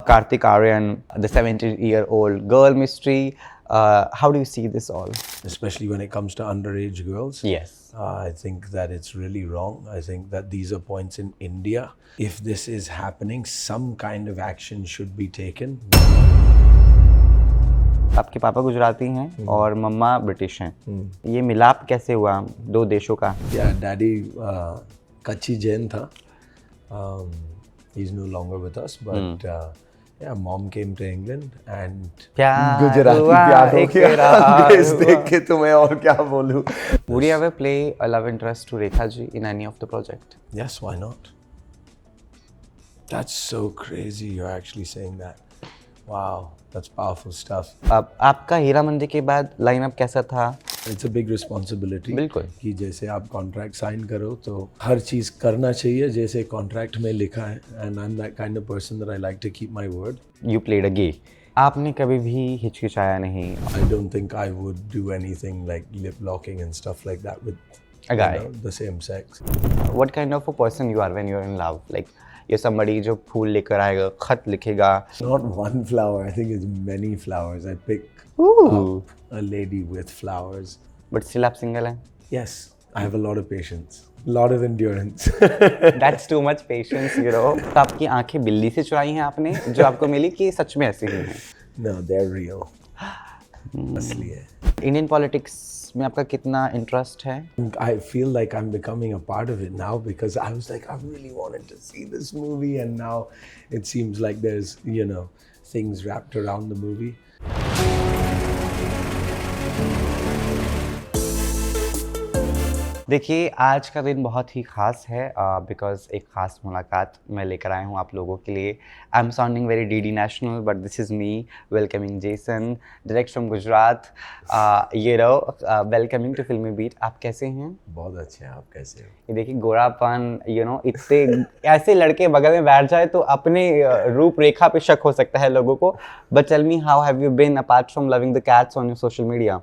Kartik Aaryan, the 17-year-old girl mystery. How do you see this all? Especially when it comes to underage girls. Yes. I think that it's really wrong. I think that these are points in India. If this is happening, some kind of action should be taken. आपके पापा गुजराती हैं और मम्मा British हैं। ये मिलाप कैसे हुआ दो देशों का? Yeah, daddy कच्ची जैन था. He's no longer with us, but yeah, mom came to England and Gujarati प्यार हो गया. अंग्रेज देख के तो मैं और क्या बोलूं. Would you ever play a love interest to Rekha ji in any of the project? Yes, why not? That's so crazy. You're actually saying that. Wow, that's powerful stuff. अब आपका हीरा मंडी के बाद लाइनअप कैसा था? It's a big responsibility. बिल्कुल. कि जैसे आप कॉन्ट्रैक्ट साइन करो तो हर चीज़ करना चाहिए जैसे कॉन्ट्रैक्ट में लिखा है. And I'm that kind of person that I like to keep my word. You played a gay. आपने कभी भी हिचकिचाया नहीं? I don't think I would do anything like lip locking and stuff like that with A guy. The same sex. What kind of a person you are when you're in love? Like you're somebody जो फूल लेकर आएगा, खत लिखेगा. Not one flower. I think it's many flowers. I pick Ooh. up a lady with flowers. But still आप single हैं? Yes, I have a lot of patience. A lot of endurance. That's too much patience, you know. तो आपकी आंखें बिल्ली से चुराई हैं आपने जो आपको मिली कि सच में ऐसी ही हैं? No, they're real. असली है. इंडियन पॉलिटिक्स में आपका कितना इंटरेस्ट है? I feel like I'm becoming a part of it now because I was like, I really wanted to see this movie, and now it seems like there's, things wrapped around the movie. देखिए आज का दिन बहुत ही ख़ास है because एक ख़ास मुलाकात मैं लेकर आया हूँ आप लोगों के लिए. I am sounding very DD national but this is me welcoming Jason direct from Gujarat. ये रहो वेलकमिंग टू फिल्मी बीट. आप कैसे हैं? बहुत अच्छे हैं. आप कैसे हो? ये देखिए गोरापन इतने ऐसे लड़के बगल में बैठ जाए तो अपने रूपरेखा पे शक हो सकता है लोगों को. But tell me how have you been apart from loving the cats on your social media?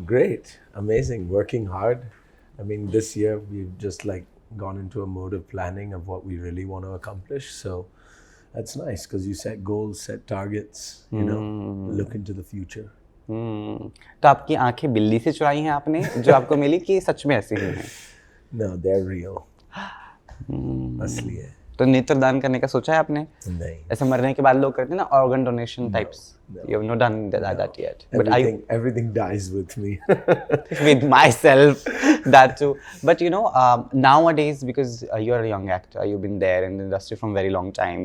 Great, amazing, working hard. I mean, this year we've just gone into a mode of planning of what we really want to accomplish. So that's nice because you set goals, set targets, look into the future. तो आपकी आंखें बिल्ली से चुराई हैं आपने जो आपको मिली कि सच में ऐसी ही हैं? No, they're real. असली है. तो नेत्रदान करने का सोचा है आपने? नहीं. ऐसे मरने के बाद लोग करते हैं ना organ donation types. You have not done that yet. But everything dies with me. With myself, that too. But nowadays because you're a young actor, you've been there in the industry from very long time.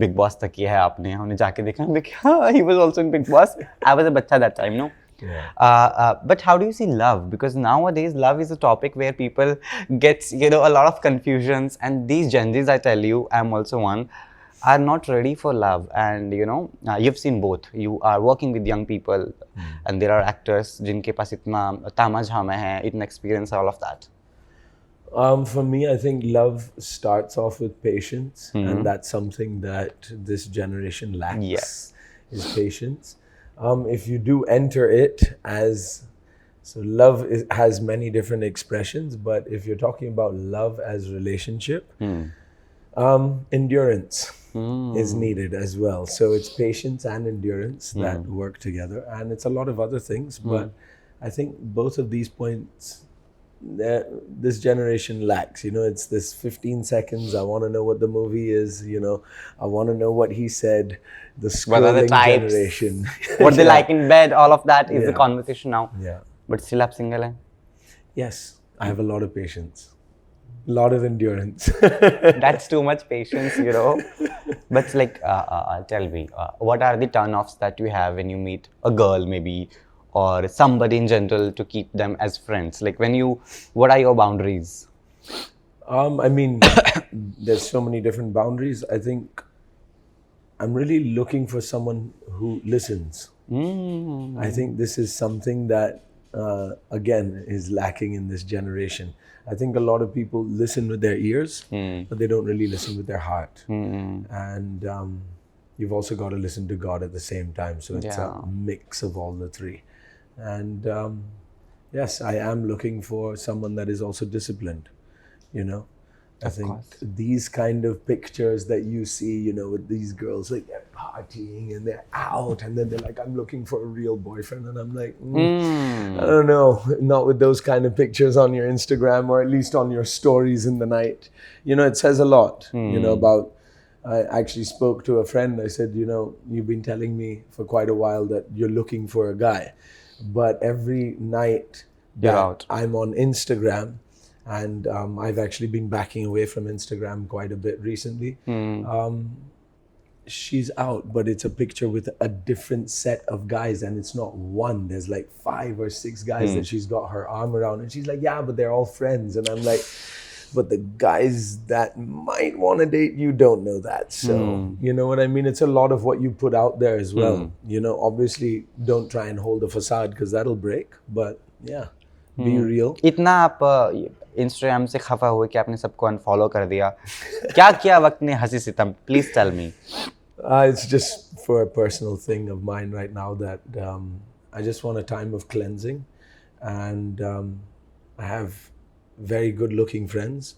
Big Boss तक किया है आपने. हमने जाके देखा हमने क्या he was also in Big Boss. I was a बच्चा that time, no? Yeah. But how do you see love? Because nowadays love is a topic where people gets a lot of confusions, and these Gen Zs, I tell you, I'm also one, are not ready for love. And you've seen both. You are working with young people, and there are actors जिनके पास इतना तामझाम है, इतना experience, all of that. For me, I think love starts off with patience, and that's something that this generation lacks. Yes. Is patience. If you do enter it love has many different expressions, but if you're talking about love as relationship, endurance is needed as well. So it's patience and endurance that work together, and it's a lot of other things, but I think both of these points this generation lacks. It's this 15 seconds, I want to know what the movie is, I want to know what he said. The scrolling generation. What they like in bed, all of that is the conversation now. Yeah. But still आप single हैं? Yes, I have a lot of patience. A lot of endurance. That's too much patience, But tell me, what are the turn-offs that you have when you meet a girl maybe, or somebody in general, to keep them as friends? Like what are your boundaries? I mean, there's so many different boundaries. I think I'm really looking for someone who listens. I think this is something that, again, is lacking in this generation. I think a lot of people listen with their ears, but they don't really listen with their heart. And you've also got to listen to God at the same time. So it's a mix of all the three. And yes, I am looking for someone that is also disciplined, I think these kind of pictures that you see, you know, with these girls, like they're partying and they're out, and then they're like, I'm looking for a real boyfriend. And I'm like, I don't know, not with those kind of pictures on your Instagram, or at least on your stories in the night. You know, it says a lot, you know, about, I actually spoke to a friend. I said, you know, you've been telling me for quite a while that you're looking for a guy, but every night that I'm on Instagram, and I've actually been backing away from Instagram quite a bit recently. She's out, but it's a picture with a different set of guys, and it's not one. There's like 5 or 6 guys that she's got her arm around, and she's like, yeah, but they're all friends. And I'm like, but the guys that might want to date you don't know that. So, you know what I mean? It's a lot of what you put out there as well. You know, obviously, don't try and hold a facade, because that'll break. But yeah, be real. इतना आप Instagram से खफा हुए कि आपने सबको unfollow कर दिया, क्या किया वक्त ने हंसी सितम? Please tell me. It's just for a personal thing of mine right now that I just want a time of cleansing, and I have very good looking friends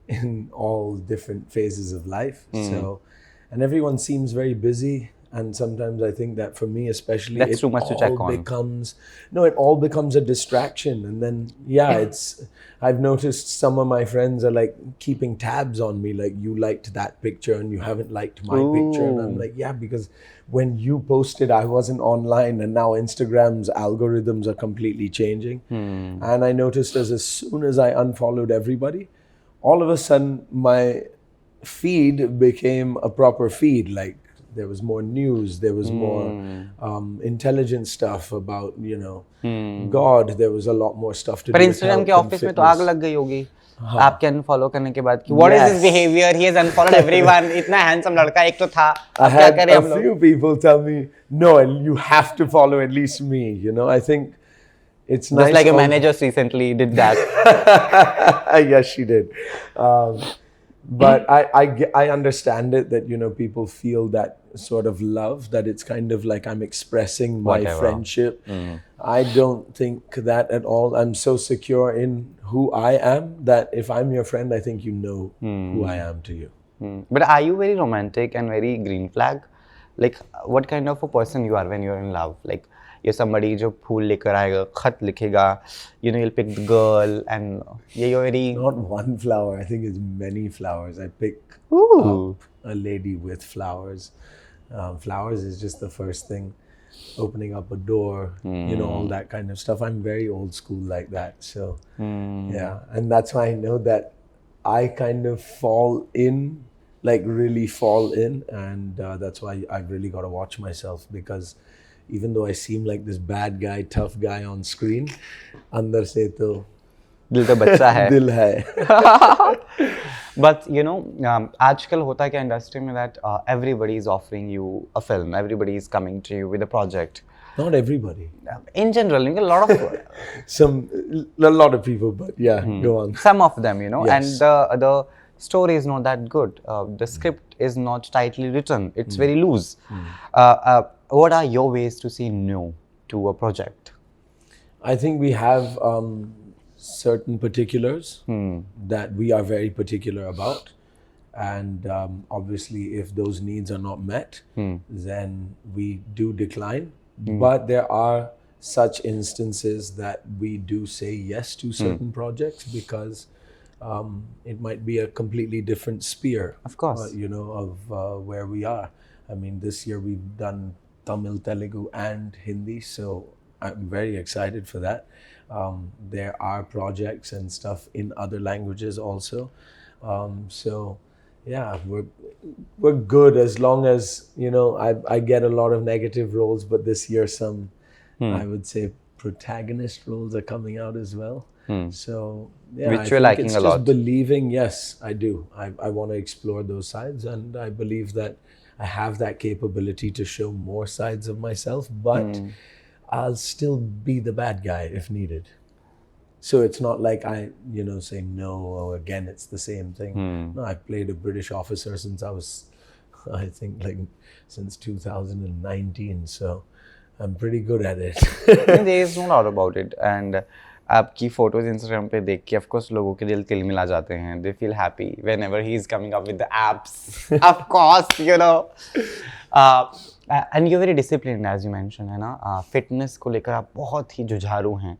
in all different phases of life. So, and everyone seems very busy. And sometimes I think that for me especially, that's too much to check on. It all becomes a distraction. And then, I've noticed some of my friends are like keeping tabs on me, like, you liked that picture and you haven't liked my picture. And I'm like, yeah, because when you posted, I wasn't online, and now Instagram's algorithms are completely changing. And I noticed as soon as I unfollowed everybody, all of a sudden my feed became a proper feed. Like, there was more news, there was more intelligent stuff about, you know, God. There was a lot more stuff to do with health and fitness. पर Instagram के office में तो आग लग गई होगी आपके unfollow करने के बाद कि what is his behavior, he has unfollowed everyone. इतना handsome लड़का एक तो था, अब क्या करें हम लोग? A few people tell me, no, and you have to follow at least me. You know, I think it's nice. Just like your manager recently did that. Yes, she did. But I understand it, that, you know, people feel that sort of love, that it's kind of like I'm expressing my friendship. I don't think that at all. I'm so secure in who I am that if I'm your friend, I think you know who I am to you. But are you very romantic and very green flag? Like, what kind of a person you are when you're in love? Like, you're somebody जो फूल लेकर आएगा, खत लिखेगा, you know, you'll pick the girl, and you're very... Not one flower, I think it's many flowers. I pick up a lady with flowers. Flowers is just the first thing. Opening up a door, you know, all that kind of stuff. I'm very old school like that. So, yeah. And that's why I know that I kind of fall in, like really fall in. And that's why I've really got to watch myself, because even though I seem like this bad guy, tough guy on screen, अंदर से तो दिल तो बच्चा है. दिल है. But you know, आजकल होता है क्या इंडस्ट्री में that everybody is offering you a film, everybody is coming to you with a project. Not everybody. In general, a lot of a lot of people, but yeah, go on. Some of them, you know, Yes. and the story is not that good. The script is not tightly written. It's very loose. What are your ways to say no to a project? I think we have certain particulars that we are very particular about. And obviously, if those needs are not met, then we do decline. But there are such instances that we do say yes to certain projects, because it might be a completely different sphere, of course, you know, of where we are. I mean, this year we've done Tamil, Telugu and Hindi, so I'm very excited for that. There are projects and stuff in other languages also. So yeah, we're good as long as, you know, I get a lot of negative roles, but this year some, I would say, protagonist roles are coming out as well. So yeah, which you're liking it's a just lot. Believing, yes, I do. I want to explore those sides, and I believe that I have that capability to show more sides of myself, but I'll still be the bad guy if needed. So it's not like I, you know, say no, or again, it's the same thing. No, I've played a British officer since I was, I think, like since 2019. So I'm pretty good at it. There is no doubt about it. And आपकी photos Instagram पे देख के of course लोगों के दिल तिलमिला जाते हैं. They feel happy whenever he is coming up with the apps. Of course you know. And you very disciplined as you mention है ना. फिटनेस को लेकर आप बहुत ही जुझारू हैं.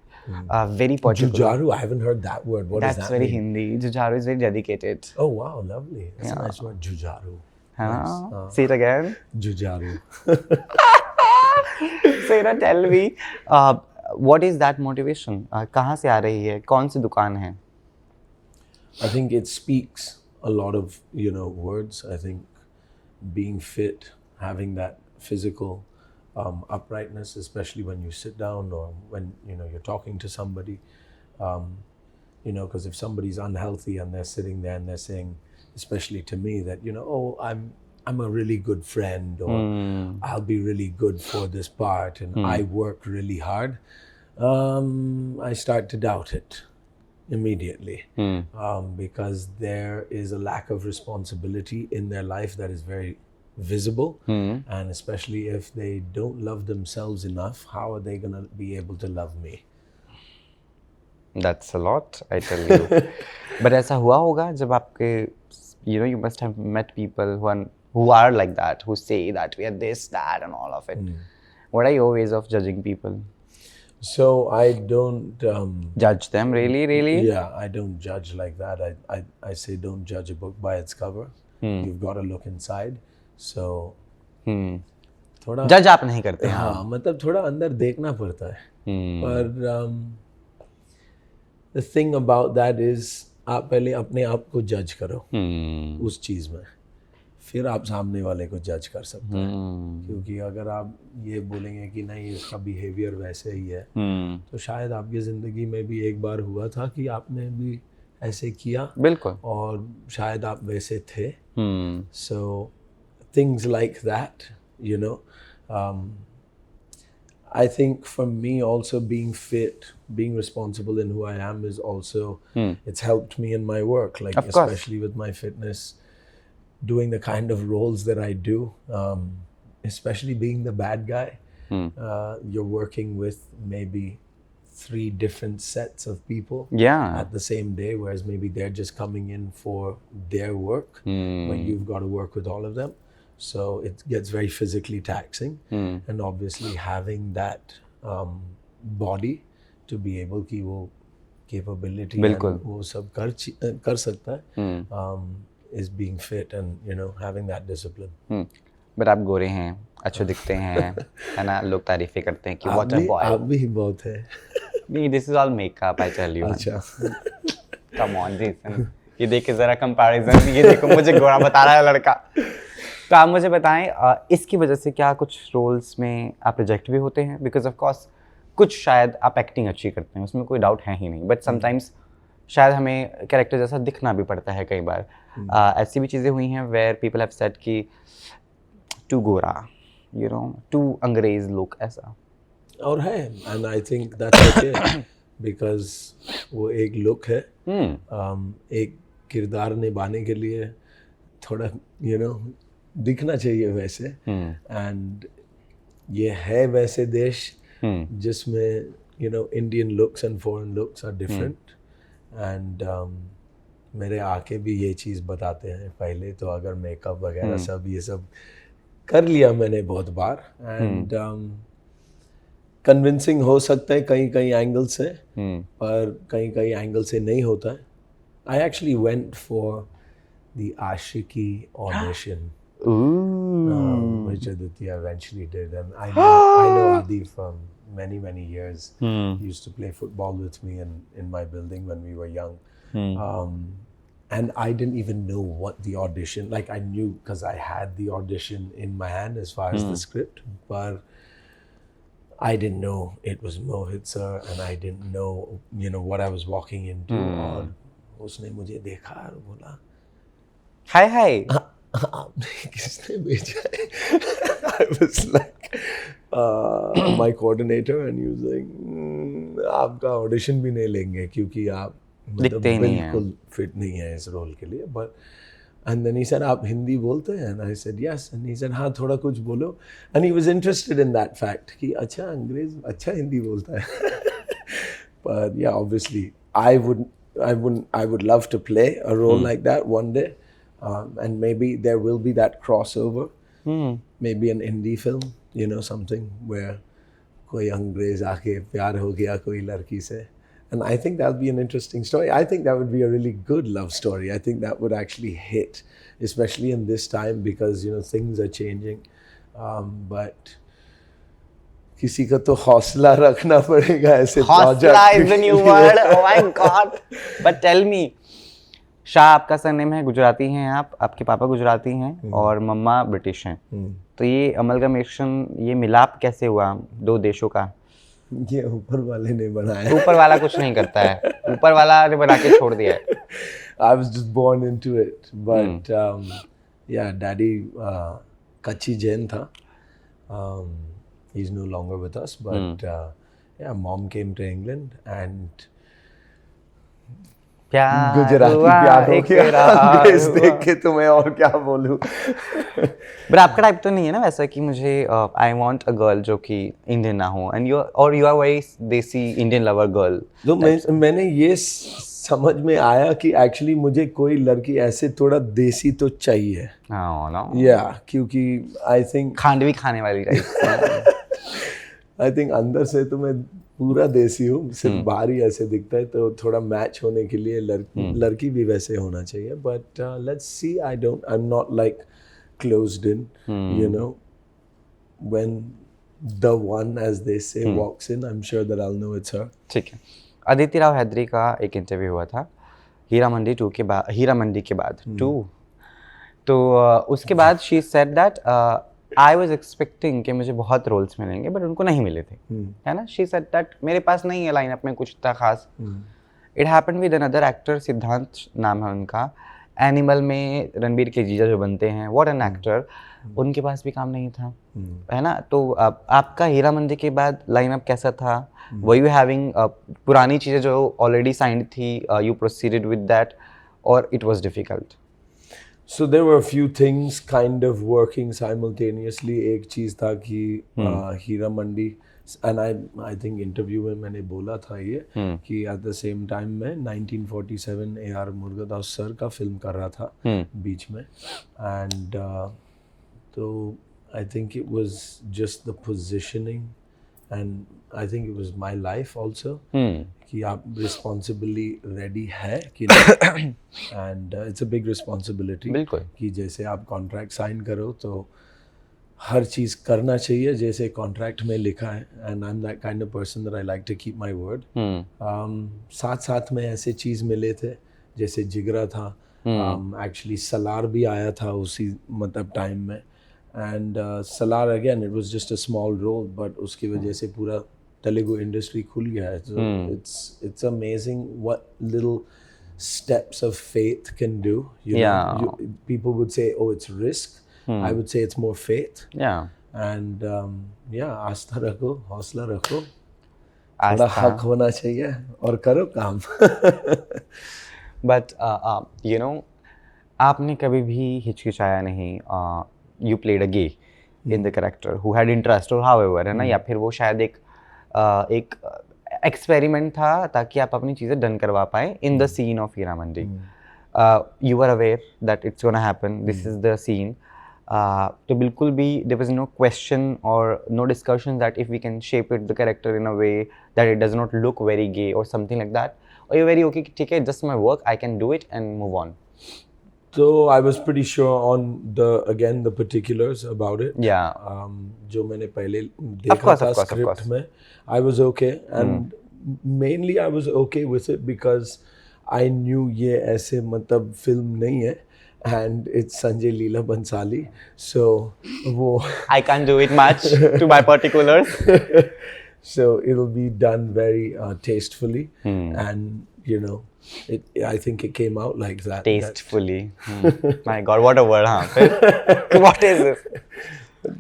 Very particular. Jujaru, I haven't heard that word. What does That's that very mean? Hindi. Jujaru is very dedicated. Oh wow, lovely. That's a nice word. Jujaru. Huh? Say it again. Jujaru. So you know, tell me, what is that motivation? कहाँ से आ रही है? कौन सी दुकान है? I think it speaks a lot of, words. I think being fit, having that physical uprightness, especially when you sit down or when, you're talking to somebody, because if somebody's unhealthy and they're sitting there and they're saying, especially to me, that, oh, I'm a really good friend, or I'll be really good for this part, and I work really hard, I start to doubt it immediately, because there is a lack of responsibility in their life that is very visible, and especially if they don't love themselves enough, how are they going to be able to love me? That's a lot, I tell you. But ऐसा हुआ होगा जब आपके, you must have met people who are like that, who say that we are this, that, and all of it. What are your ways of judging people? So I don't Judge them, really? Yeah, I don't judge like that. I say don't judge a book by its cover. You've got to look inside. So थोड़ा जज आप नहीं करते हैं. हाँ, मतलब थोड़ा अंदर देखना पड़ता है. पर the thing about that is आप पहले अपने आप को जज करो उस चीज में, फिर आप सामने वाले को जज कर सकते हैं. क्योंकि अगर आप ये बोलेंगे कि नहीं इसका बिहेवियर वैसे ही है, तो शायद आपकी जिंदगी में भी एक बार हुआ था कि आपने भी ऐसे किया. बिल्कुल. और शायद आप वैसे थे. So things like that, I think for me also being fit, being responsible in who I am is also, it's helped me in my work, like especially with my fitness, doing the kind of roles that I do, especially being the bad guy. You're working with maybe 3 different sets of people at the same day, whereas maybe they're just coming in for their work, but you've got to work with all of them. So it gets very physically taxing, and obviously having that body to be able की वो capability and वो सब कर सकता है, is being fit and having that discipline. But आप गोरे हैं, अच्छे दिखते हैं, है ना, लोग तारीफें करते हैं कि what a boy. आप भी बहुत है. नहीं, this is all makeup, I tell you. अच्छा. Come on, Jason. ये देख जरा कंपैरिजन, ये देखो मुझे गोरा बता रहा है लड़का. तो आप मुझे बताएं, इसकी वजह से क्या कुछ रोल्स में आप रिजेक्ट भी होते हैं? बिकॉज ऑफ कोर्स कुछ शायद आप एक्टिंग अच्छी करते हैं, उसमें कोई डाउट है ही नहीं, बट समटाइम्स शायद हमें कैरेक्टर जैसा दिखना भी पड़ता है कई बार. ऐसी भी चीज़ें हुई हैं वेयर पीपल हैव सेड कि टू गोरा, टू अंग्रेज लुक ऐसा. और है, and I think that's okay, because वो एक लुक है. एक किरदार निभाने के लिए थोड़ा दिखना चाहिए वैसे, एंड ये है वैसे देश जिसमें Indian looks and foreign looks are different, and मेरे आके भी ये चीज़ बताते हैं पहले तो. अगर मेकअप वगैरह सब ये सब कर लिया मैंने बहुत बार, एंड कन्विंसिंग हो सकता है कई एंगल से, पर कई एंगल से नहीं होता है. I actually went for the Ashiki audition, which Aditya eventually did, and I know Adi from many years. He used to play football with me in my building when we were young, and I didn't even know what the audition, like I knew because I had the audition in my hand as far as the script, but I didn't know it was Mohit sir, and I didn't know what I was walking into. और उसने मुझे देखा और बोला, हाय आपने किसने भेजा है? I was like, my coordinator, and he was like, आपका ऑडिशन भी नहीं लेंगे क्योंकि आप मतलब बिल्कुल फिट नहीं है इस रोल के लिए. But and then he said, आप हिंदी बोलते हैं? And I said yes, and he said हाँ थोड़ा कुछ बोलो, and he was interested in that fact कि अच्छा अंग्रेज अच्छा हिंदी बोलता है. But yeah, obviously, I would love to play a role like that one day, and maybe there will be that crossover. Maybe an indie film, something where कोई अंग्रेज आके प्यार हो गया कोई लड़की से. And I think that would be an interesting story. I think that would be a really good love story. I think that would actually hit, especially in this time because, things are changing. But किसी का तो हौसला रखना पड़ेगा ऐसे project. हौसला is the new word. Oh my God. But tell me, Shah आपका surname है, गुजराती हैं आप, आपके पापा गुजराती हैं और मम्मा ब्रिटिश हैं. तो ये अमलगमेशन, ये मिलाप कैसे हुआ दो देशों का? ये ऊपर वाले ने बनाया. ऊपर वाला कुछ नहीं करता है, ऊपर वाला ने बना के छोड़ दिया है. I was just born into it, but yeah, daddy Kachi Jain tha. He's no longer with us, but yeah, mom came to England and Gujarati प्यार हो गया. अंग्रेज देख के तो मैं और क्या बोलूं. बट आपका टाइप तो नहीं है ना वैसा कि मुझे आई वांट अ गर्ल जो कि इंडियन ना हो, एंड यू आर वेरी देसी इंडियन लवर गर्ल. तो मैंने ये समझ में आया कि एक्चुअली मुझे कोई लड़की ऐसे थोड़ा देसी तो चाहिए. या क्योंकि आई थिंक खांडवी खाने वाली टाइप. आई थिंक अंदर से तो मैं पूरा देसी हूँ, सिर्फ बाहर ही ऐसे दिखता है. तो थोड़ा मैच होने के लिए लड़की भी वैसे होना चाहिए. But let's see. I am not like closed in, when the one edge they say walks in, I am sure that I will know it's her. ठीक है. अदिति राव हैदरी का एक इंटरव्यू हुआ था हीरा मंडी के बाद 2. तो उसके बाद she said that I was expecting कि मुझे बहुत रोल्स मिलेंगे बट उनको नहीं मिले थे, है ना. शी सेड दैट मेरे पास नहीं है लाइनअप में कुछ था खास. It happened with another actor, सिद्धांत नाम है उनका. एनिमल में रणबीर के जीजा जो बनते हैं, व्हाट एन एक्टर. उनके पास भी काम नहीं था, है ना. तो आपका हीरा मंडी के बाद लाइनअप कैसा था? वर यू हैविंग पुरानी चीज़ें जो ऑलरेडी साइंड थी, यू प्रोसीडेड विद दैट, और it was difficult? So there were a few things kind of working simultaneously. एक चीज़ था कि Heera Mandi, and I think interview में मैंने बोला था ये कि at the same time मैं 1947 A.R. मुर्गदास सर का फिल्म कर रहा था बीच में. And तो I think it was just the positioning, and I think it was my life also. कि आप रिस्पॉन्सिबली रेडी है कि नहीं. And it's a big responsibility. बिल्कुल. कि जैसे आप कॉन्ट्रैक्ट साइन करो तो हर चीज़ करना चाहिए जैसे कॉन्ट्रैक्ट में लिखा है. And I am that kind of person that I like to keep my word. साथ साथ में ऐसे चीज़ मिले थे जैसे जिगरा था. एक्चुअली सलार भी आया था उसी मतलब टाइम में. And Salaar again it was just a small role, but उसकी वजह से पूरा Telugu industry खुल गया है. So it's amazing what little steps of faith can do. You know, people would say, oh, it's risk. I would say it's more faith. Yeah. And yeah, आस्था रखो, हौसला रखो, थोड़ा हक होना चाहिए और करो काम. But you know, आपने कभी भी हिचकिचाया नहीं. You played a gay in the character who had interest or however, है ना, या फिर वो शायद एक एक्सपेरिमेंट था ताकि आप अपनी चीज़ें डन करवा पाए in the scene of Heera Mandi. You are aware that it's gonna happen, this is the scene. तो बिल्कुल भी देयर वाज नो क्वेश्चन और no discussion that if we can shape it the character in a way that it does not look very gay और something like that, और you very okay ठीक है, just my work, I can do it and move on. So I was pretty sure on the particulars about it. Yeah. जो मैंने पहले देखा था script में, I was okay, and mainly I was okay with it because I knew ये ऐसे मतलब film नहीं है, and it's Sanjay Leela Bhansali, so वो I can't do it much to my particulars. So it'll be done very tastefully, and you know. I think it came out like that. Tastefully. My God, what a word, huh? What is this?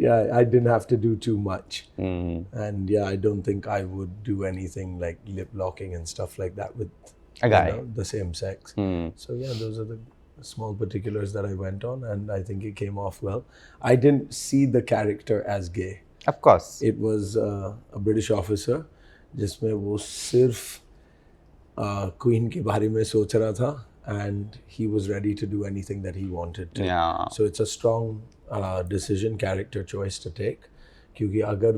Yeah, I didn't have to do too much. And yeah, I don't think I would do anything like lip locking and stuff like that with a guy, the same sex. So yeah, those are the small particulars that I went on, and I think it came off well. I didn't see the character as gay. Of course. It was a British officer, जिसमें वो सिर्फ Queen के बारे में सोच रहा था, and he was ready to do anything that he wanted to. Yeah. So it's a strong decision, character choice to take. क्योंकि अगर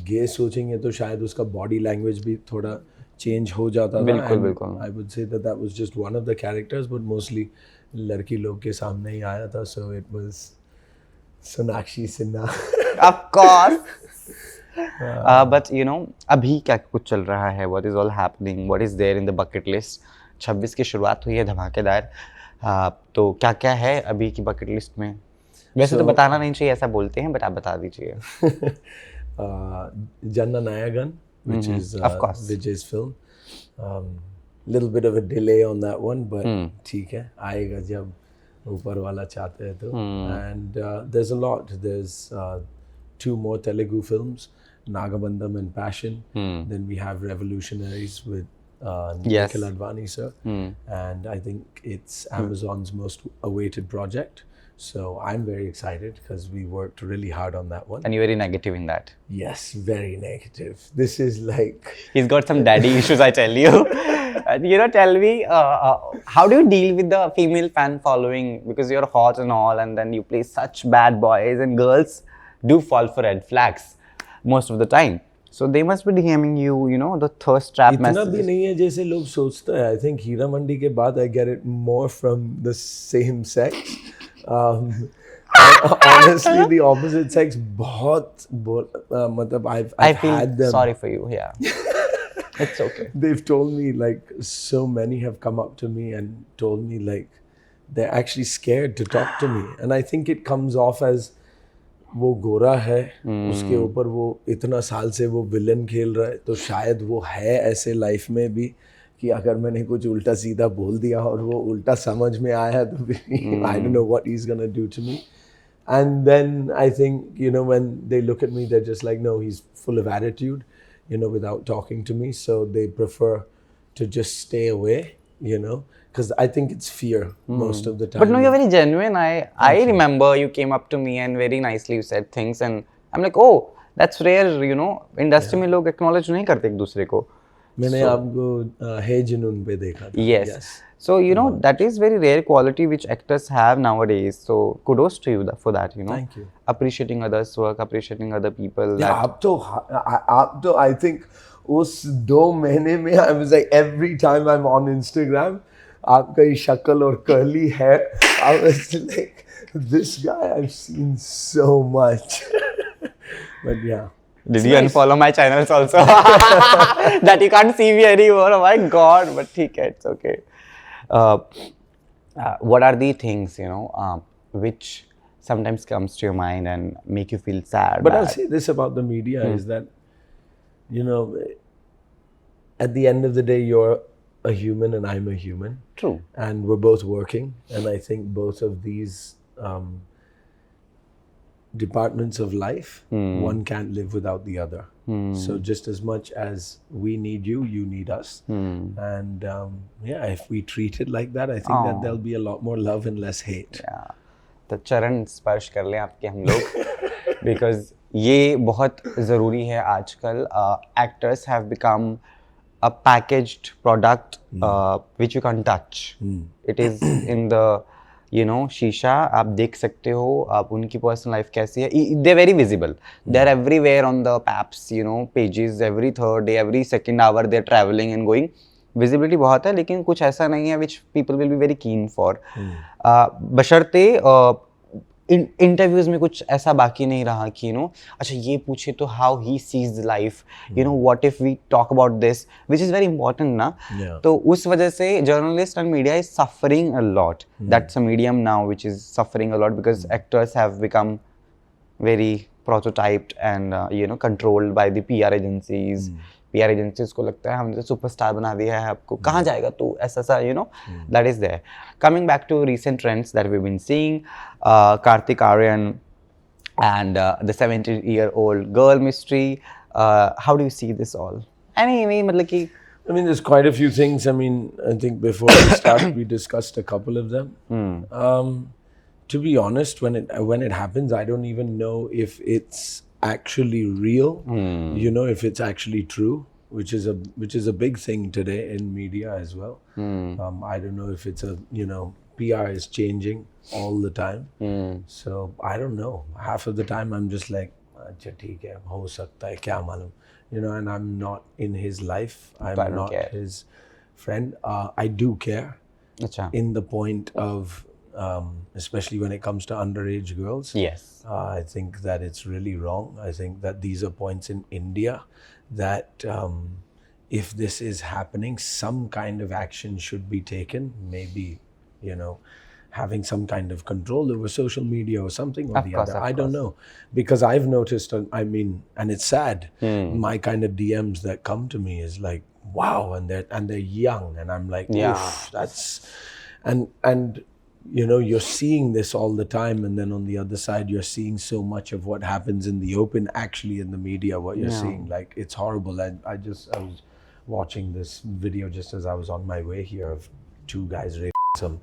गे सोचेंगे तो शायद उसका body language भी थोड़ा change हो जाता था. बिल्कुल, And बिल्कुल. I would say that was just one of the characters, but mostly लड़की लोग के सामने ही आया था. So it was Sonakshi Sinha. Of course. But you know, अभी क्या कुछ चल रहा है? What is all happening? What is there in the bucket list? 26 की शुरुआत हुई है धमाकेदार. तो क्या क्या है अभी की bucket list में? वैसे तो बताना नहीं चाहिए ऐसा बोलते हैं, but आप बता दीजिए. Janna Nayagan, which is of course. Vijay's film. Little bit of a delay on that one, but ठीक है, आएगा जब ऊपर वाला चाहते हैं तो. And there's a lot. There's 2 more Telugu films, Nagabandham and Passion. Then we have Revolutionaries with Yes. Nikhil Advani sir. And I think it's Amazon's most awaited project. So I'm very excited because we worked really hard on that one. And you're very negative in that. Yes, very negative. This is like... He's got some daddy issues, I tell you. And, you know, tell me, how do you deal with the female fan following? Because you're hot and all, and then you play such bad boys, and girls do fall for red flags most of the time. So they must be DMing you, you know, the thirst trap इतना messages. भी नहीं है जैसे लोग सोचते हैं. I think Heera Mandi के बाद I get it more from the same sex. Honestly, the opposite sex बहुत मतलब I I've feel had them. sorry for you, yeah. It's okay. They've told me, like, so many have come up to me and told me, like, they're actually scared to talk to me. And I think it comes off as वो गोरा है, उसके ऊपर वो इतना साल से वो विलन खेल रहा है, तो शायद वो है ऐसे लाइफ में भी कि अगर मैंने कुछ उल्टा सीधा बोल दिया और वो उल्टा समझ में आया तो I don't know what he's gonna do to me. And then I think, you know, when they look at me, they're just like, no, he's full of attitude, you know, without talking to me. So they prefer to just stay away, you know, because I think it's fear most of the time. But no, you're very genuine. I remember you came up to me and very nicely you said things, and I'm like, oh, that's rare, you know. Industry में लोग acknowledge नहीं करते एक दूसरे को. मैंने आपको है जुनून पे देखा था. Yes. So you know that is very rare quality which actors have nowadays. So kudos to you for that. You know. Thank you. Appreciating others' work, appreciating other people. Yeah, आप तो I think उस 2 महीने में I was like every time I'm on Instagram, आपका ये शक्ल और curly hair, I was like, this guy I've seen so much. But yeah. Did you unfollow my channels also? That you can't see me anymore. Oh my God! But ठीक है, it's okay. What are the things, you know, which sometimes comes to your mind and make you feel sad? But I'll say this about the media is that, you know, at the end of the day, you're a human and I'm a human. True. And we're both working. And I think both of these departments of life, one can't live without the other. So just as much as we need you, you need us. And yeah, if we treat it like that, I think that there'll be a lot more love and less hate. Yeah. तो चरण स्पर्श कर लें आपके हम लोग because ये बहुत ज़रूरी है आजकल. Actors have become a packaged product which you can't touch. It is in the, you know, शीशा. आप देख सकते हो आप उनकी पर्सनल लाइफ कैसी है. They're very visible. They're everywhere on the paps, you know, pages. Every third day, every second hour, they're traveling and going. Visibility बहुत है, लेकिन कुछ ऐसा नहीं है which people will be very keen for. बशर्ते इंटरव्यूज में कुछ ऐसा बाकी नहीं रहा कि, you know, अच्छा ये पूछे तो how he sees life, you know, what if we talk about this, which is very important ना. तो उस वजह से journalist and media is suffering a lot. That's a medium now which is suffering a lot because actors have become very prototyped and you know, controlled by the PR agencies. PR agencies को लगता है हमने तो superstar बना दिया है आपको, कहाँ जाएगा तू, ऐसा you know, that is there. Coming back to recent trends that we've been seeing, Kartik Aaryan and the 17-year-old girl mystery, how do you see this all? मतलब कि I mean, there's quite a few things. I mean, I think before we start, we discussed a couple of them. To be honest, when it happens, I don't even know if it's actually real, you know, if it's actually true. which is a big thing today in media as well. I don't know if it's PR is changing all the time. So I don't know. Half of the time I'm just like, "Acha, theek hai, ho sakta hai, kya malum," and I'm not in his life. I'm I don't not care. his friend. I do care Acha. in the point of, especially when it comes to underage girls. Yes. I think that it's really wrong. I think that these are points in India that if this is happening, some kind of action should be taken. Maybe, having some kind of control over social media or something or Of the course, other. of I don't course. know. Because I've noticed, and it's sad, Hmm. my kind of DMs that come to me is like, wow, and they're young, and I'm like, Yeah. oof, that's, and you're seeing this all the time, and then on the other side you're seeing so much of what happens in the open actually in the media, what you're Yeah. seeing, like, it's horrible. I was watching this video just as I was on my way here of two guys raping some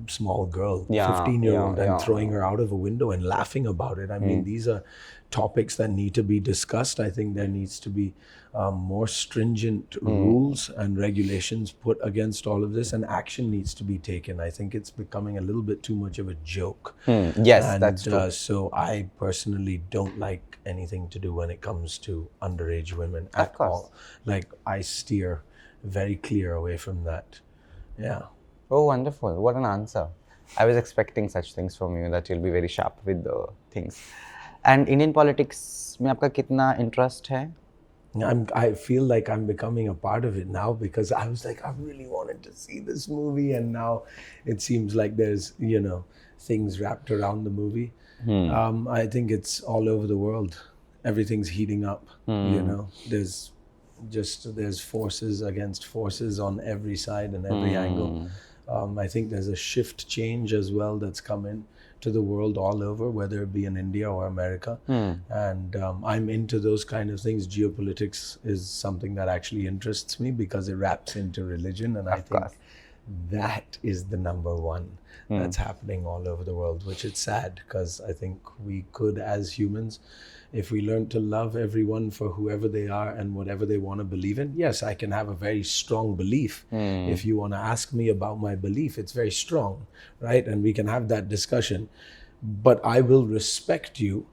small girl, Yeah, 15-year-old, yeah, and yeah. throwing her out of a window and laughing about it. I mean, these are topics that need to be discussed. I think there needs to be more stringent rules and regulations put against all of this, and action needs to be taken. I think it's becoming a little bit too much of a joke. Yes, And that's true. so I personally don't like anything to do when it comes to underage women Of at course. all. Like, I steer very clear away from that. Yeah. Oh, wonderful. What an answer. I was expecting such things from you, that you'll be very sharp with the things. And Indian politics में आपका कितना interest है? I feel like I'm becoming a part of it now, because I was like, I really wanted to see this movie, and now it seems like there's things wrapped around the movie. I think it's all over the world. Everything's heating up. There's forces against forces on every side and every angle. I think there's a shift change as well that's come in to the world all over, whether it be in India or America. And I'm into those kind of things. Geopolitics is something that actually interests me because it wraps into religion, and I think that is the number one that's happening all over the world, which is sad, because I think we could, as humans, if we learn to love everyone for whoever they are and whatever they want to believe in. Yes, I can have a very strong belief. If you want to ask me about my belief, it's very strong, right? And we can have that discussion. But I will respect you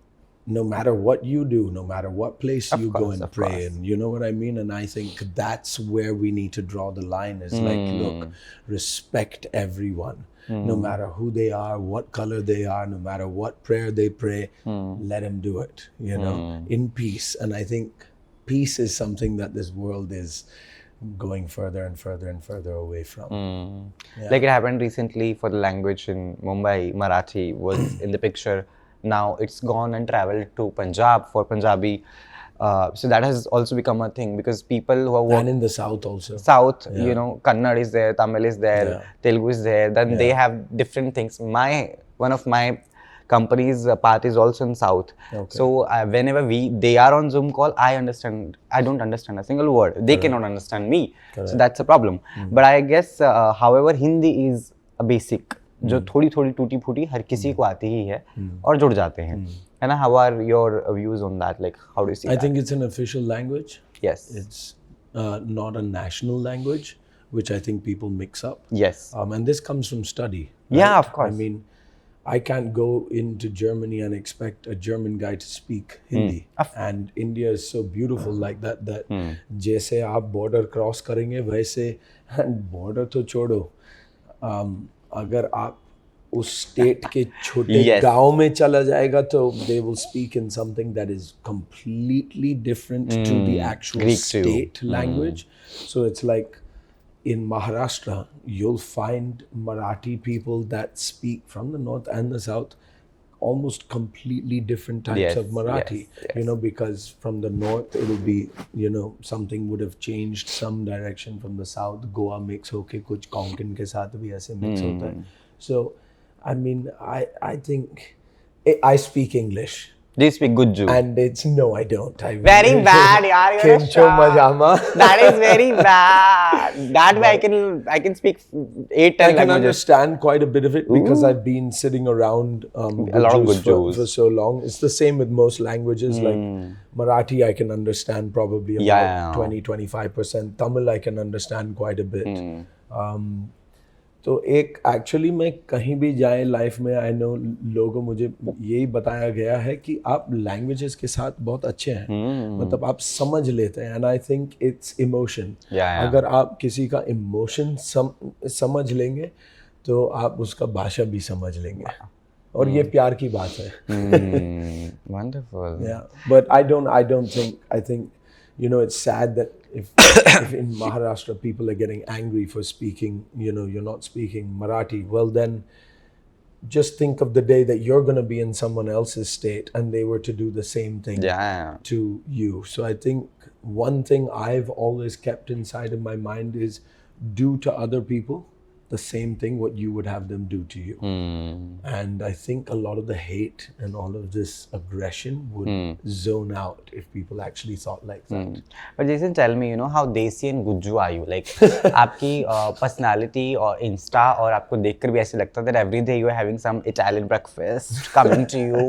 no matter what you do, no matter what place you go and pray in. You know what I mean? And I think that's where we need to draw the line, is like, look, respect everyone. No matter who they are, what color they are, no matter what prayer they pray, let them do it, in peace. And I think peace is something that this world is going further and further and further away from. Yeah. Like it happened recently for the language in Mumbai, Marathi was in the picture. Now it's gone and traveled to Punjab for Punjabi. So that has also become a thing, because people who are And in the South also. South, Kannada is there, Tamil is there, Telugu is there. Then they have different things. One of my company's part is also in South. Okay. So whenever they are on Zoom call, I don't understand a single word. They cannot understand me. So that's a problem. But I guess, however, Hindi is a basic, जो थोड़ी थोड़ी टूटी फूटी हर किसी को आती ही है और जुड़ जाते हैं, है ना? How are your views on that? Like, how do you see that? I think it's an official language. Yes. It's not a national language, which I think people mix up. Yes. And this comes from study. Right? Yeah, of course. I mean, I can't go into Germany and expect a German guy to speak Hindi. And India is so beautiful like that जैसे आप border cross करेंगे वैसे, and border तो छोड़ो, अगर आप उस state के छोटे गांव में चला जाएगा तो they will speak in something that is completely different to the actual Greek state language. So it's like in Maharashtra, you'll find Marathi people that speak from the north and the south almost completely different types of Marathi, because from the north it'll be, something would have changed some direction, from the south Goa mix hoke kuch Konkan ke saath bhi aise mix hota hai. So I mean, I think I speak English. Do you speak Gujju? And it's no, I don't. Very bad, yaar. You're a Kimcho shark. Majama. That is very bad. That way I can speak 8-10 I can languages. understand quite a bit of it because I've been sitting around A lot of Gujjus Gujjus. for so long. It's the same with most languages. Like Marathi, I can understand probably about 20-25%. Tamil, I can understand quite a bit. तो एक actually मैं कहीं भी जाए life में I know लोगों मुझे यही बताया गया है कि आप लैंग्वेजेस के साथ बहुत अच्छे हैं मतलब आप समझ लेते हैं and I think it's emotion अगर आप किसी का इमोशन समझ लेंगे तो आप उसका भाषा भी समझ लेंगे और ये प्यार की बात है Wonderful. But I don't think I think you know, it's sad that if in Maharashtra people are getting angry for speaking, you know, you're not speaking Marathi, well then just think of the day that you're going to be in someone else's state and they were to do the same thing to you. So I think one thing I've always kept inside of my mind is do to other people the same thing what you would have them do to you. And I think a lot of the hate and all of this aggression would zone out if people actually thought like that. But Jason, tell me, you know, how Desi and Gujju are you? Like, आपकी personality और Insta और आपको देखकर भी ऐसे लगता है that every day you are having some Italian breakfast coming to you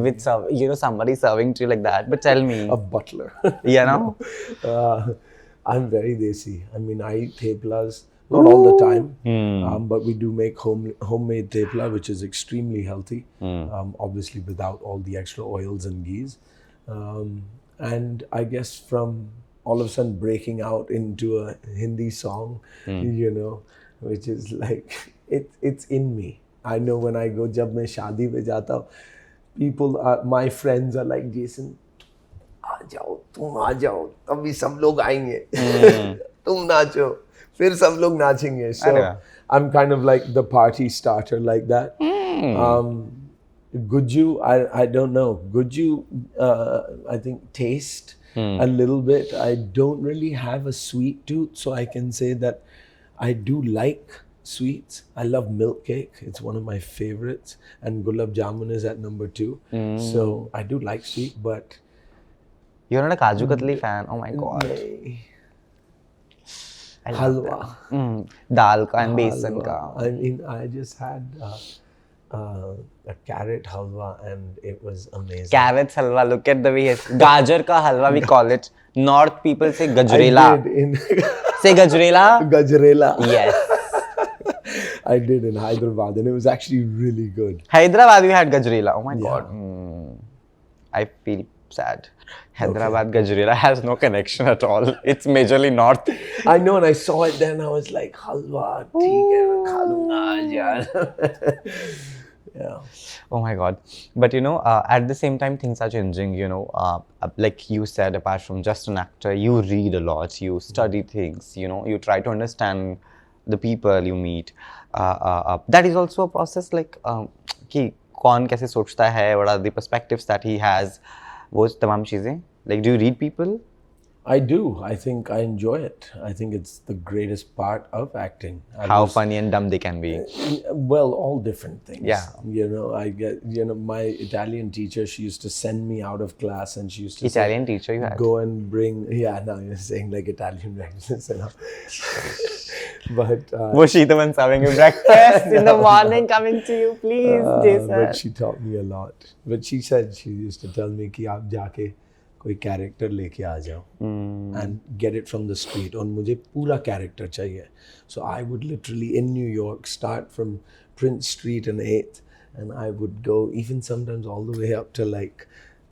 with you know somebody serving to you like that. But tell me, A butler. You know, I'm very Desi. I mean, I eat theplas. Not all the time, but we do make homemade thepla, which is extremely healthy, obviously without all the extra oils and ghees. And I guess from all of a sudden breaking out into a Hindi song, you know, which is like, it's in me. I know when I go, jab main shaadi pe jata hu, people are, my friends are like, Jason, aa jao, tabhi sab log aayenge, tum nacho. फिर सब लोग नाचेंगे. So I'm kind of like the party starter like that. Gujju, I don't know. Gujju, I think taste a little bit. I don't really have a sweet tooth, so I can say that I do like sweets. I love milk cake. It's one of my favorites. And gulab jamun is at number 2. So I do like sweet, but... You're not a Kaju Katli fan? Oh my God. Halwa. Dal ka and besan ka. I mean, I just had a carrot halwa and it was amazing. Carrot halwa, look at the way it's... Gajar ka halwa, we call it. North people say gajrela. I did Say gajrela? Gajrela. Yes. I did in Hyderabad and it was actually really good. Hyderabad, you had gajrela. Oh my God. I feel sad. Hyderabad Gajrela has no connection at all. It's majorly north. I know, and I saw it then. I was like, halwa, theek hai, main kha lunga aaj yaar. Yeah. Oh my God. But you know, at the same time, things are changing. You know, like you said, apart from just an actor, you read a lot, you study things, you know, you try to understand the people you meet. That is also a process like, कि कौन कैसे सोचता है, what are the perspectives that he has, वो तमाम चीज़ें. Like, do you read people? I do. I think I enjoy it. I think it's the greatest part of acting. How funny and dumb they can be. Well, all different things. Yeah. You know, I get, you know, my Italian teacher, she used to send me out of class and she used to Italian teacher you had? Go and bring, yeah, now you're saying like Italian accents and all. But... वो Sheetaman serving you breakfast in the morning coming to you, please, Jason. But she taught me a lot. But she said, she used to tell me कि आप जाके कोई character लेके आ जाओ and get it from the street. और मुझे पूरा character चाहिए. So I would literally in New York start from Prince Street and 8th and I would go even sometimes all the way up to like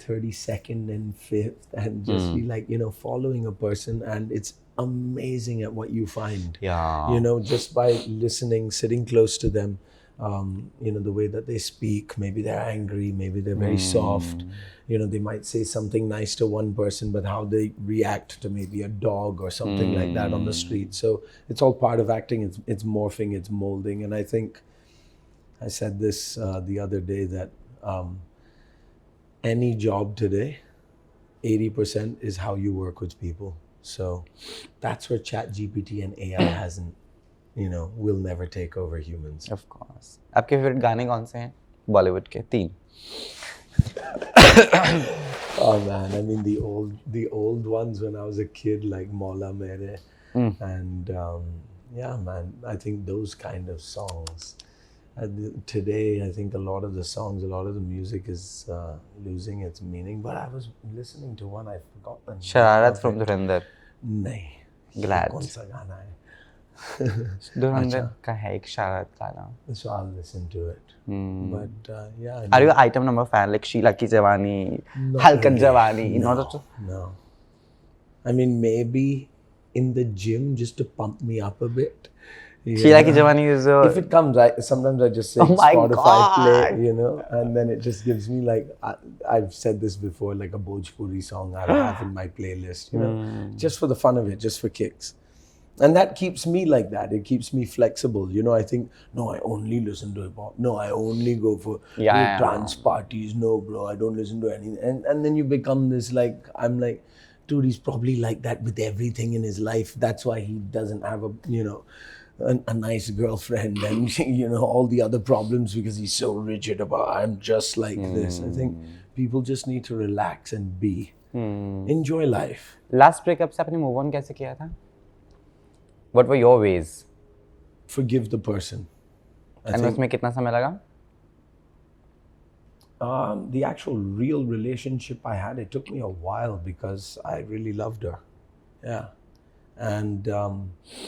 32nd and 5th and just be like, you know, following a person and it's amazing at what you find. Yeah. You know, just by listening, sitting close to them, you know, the way that they speak, maybe they're angry, maybe they're very soft. You know, they might say something nice to one person, but how they react to maybe a dog or something like that on the street. So it's all part of acting. It's morphing, it's molding. And I think I said this the other day that any job today, 80% is how you work with people. So that's where ChatGPT and AI hasn't, you know, will never take over humans. Of course. आपके favorite गाने कौन से हैं? Bollywood के 3. Oh man, I mean the old ones when I was a kid, like Mola Mere, and yeah, man, I think those kind of songs. Today, I think a lot of the songs, a lot of the music is losing its meaning. But I was listening to one, I forgot the name. Shararat from Dhurandhar. नहीं. Glad. कौन सा गाना है? Dhurandhar का है एक शरारत गाना. So I'll listen to it. But yeah. Are you an item number fan like Sheila Ki Jawani, Halkat Jawani? No. I mean, maybe in the gym just to pump me up a bit. Sheila Ki Jawani is if it comes, sometimes I just say Spotify play, and then it just gives me like, I've said this before, like a Bhojpuri song I have in my playlist, just for the fun of it, just for kicks. And that keeps me like that. It keeps me flexible. I think, no, I only listen to hip hop. No, I only go for trance parties. No, bro, I don't listen to anything. And then you become this like, I'm like, dude, he's probably like that with everything in his life. That's why he doesn't have a nice girlfriend and all the other problems, because he's so rigid about I'm just like this. I think people just need to relax and be. Enjoy life. Last breakup से आपने move on कैसे किया था? What were your ways? Forgive the person. And उसमें कितना समय लगा? The actual real relationship I had, it took me a while because I really loved her. Yeah. And